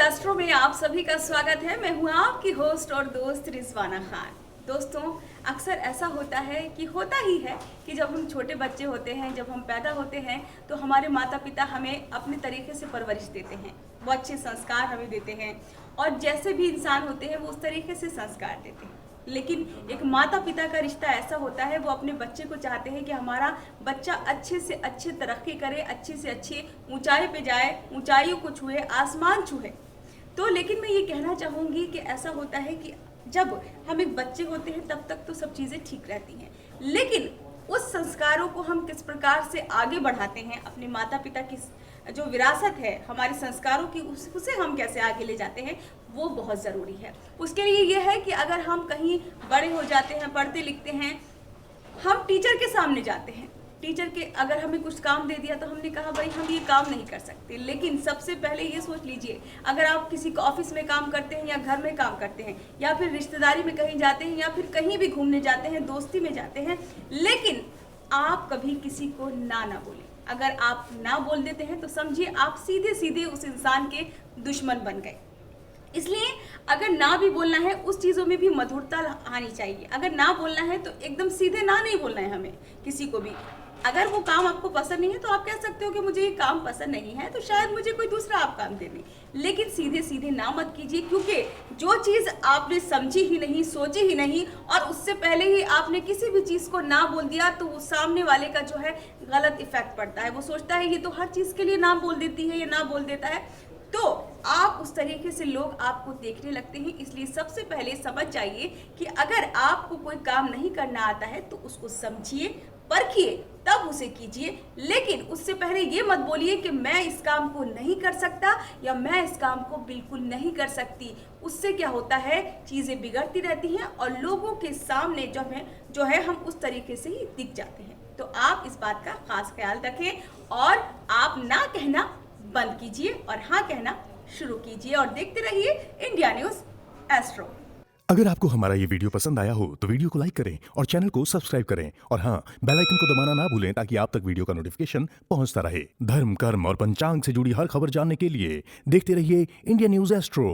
Astro में आप सभी का स्वागत है। मैं हूं आपकी होस्ट और दोस्त रिजवाना खान। दोस्तों, अक्सर ऐसा होता है कि होता ही है कि जब हम छोटे बच्चे होते हैं, जब हम पैदा होते हैं, तो हमारे माता पिता हमें अपने तरीके से परवरिश देते हैं। वो अच्छे संस्कार हमें देते हैं और जैसे भी इंसान होते हैं वो उस तरीके से संस्कार देते हैं। लेकिन एक माता पिता का रिश्ता ऐसा होता है, वो अपने बच्चे को चाहते हैं कि हमारा बच्चा अच्छे से अच्छे तरक्की करे, अच्छे से अच्छी ऊंचाई पे जाए, ऊंचाइयों को छुए, आसमान छुए। तो लेकिन मैं ये कहना चाहूँगी कि ऐसा होता है कि जब हम एक बच्चे होते हैं तब तक तो सब चीज़ें ठीक रहती हैं, लेकिन उस संस्कारों को हम किस प्रकार से आगे बढ़ाते हैं, अपने माता पिता की जो विरासत है हमारे संस्कारों की, उसे हम कैसे आगे ले जाते हैं, वो बहुत ज़रूरी है। उसके लिए ये है कि अगर हम कहीं बड़े हो जाते हैं, पढ़ते लिखते हैं, हम टीचर के सामने जाते हैं, टीचर के अगर हमें कुछ काम दे दिया तो हमने कहा भाई हम ये काम नहीं कर सकते। लेकिन सबसे पहले ये सोच लीजिए, अगर आप किसी को ऑफिस में काम करते हैं या घर में काम करते हैं या फिर रिश्तेदारी में कहीं जाते हैं या फिर कहीं भी घूमने जाते हैं, दोस्ती में जाते हैं, लेकिन आप कभी किसी को ना बोलें। अगर आप ना बोल देते हैं तो समझिए आप सीधे सीधे उस इंसान के दुश्मन बन गए। इसलिए अगर ना भी बोलना है, उस चीज़ों में भी मधुरता आनी चाहिए। अगर ना बोलना है तो एकदम सीधे ना नहीं बोलना है हमें किसी को भी। अगर वो काम आपको पसंद नहीं है तो आप कह सकते हो कि मुझे ये काम पसंद नहीं है, तो शायद मुझे कोई दूसरा आप काम दे दें। लेकिन सीधे सीधे ना मत कीजिए, क्योंकि जो चीज़ आपने समझी ही नहीं, सोची ही नहीं और उससे पहले ही आपने किसी भी चीज़ को ना बोल दिया, तो वो सामने वाले का जो है गलत इफेक्ट पड़ता है। वो सोचता है ये तो हर चीज़ के लिए ना बोल देती है, ये ना बोल देता है, तो आप उस तरीके से लोग आपको देखने लगते हैं। इसलिए सबसे पहले समझ जाइए कि अगर आपको कोई काम नहीं करना आता है तो उसको समझिए, परखिए, तब उसे कीजिए। लेकिन उससे पहले ये मत बोलिए कि मैं इस काम को नहीं कर सकता या मैं इस काम को बिल्कुल नहीं कर सकती। उससे क्या होता है, चीज़ें बिगड़ती रहती हैं और लोगों के सामने जो है हम उस तरीके से ही दिख जाते हैं। तो आप इस बात का खास ख्याल रखें और आप ना कहना बंद कीजिए और हाँ कहना शुरू कीजिए और देखते रहिए इंडिया न्यूज़ एस्ट्रो। अगर आपको हमारा ये वीडियो पसंद आया हो तो वीडियो को लाइक करें और चैनल को सब्सक्राइब करें और हाँ, बेल आइकन को दबाना ना भूलें ताकि आप तक वीडियो का नोटिफिकेशन पहुंचता रहे। धर्म, कर्म और पंचांग से जुड़ी हर खबर जानने के लिए देखते रहिए इंडिया न्यूज़ एस्ट्रो।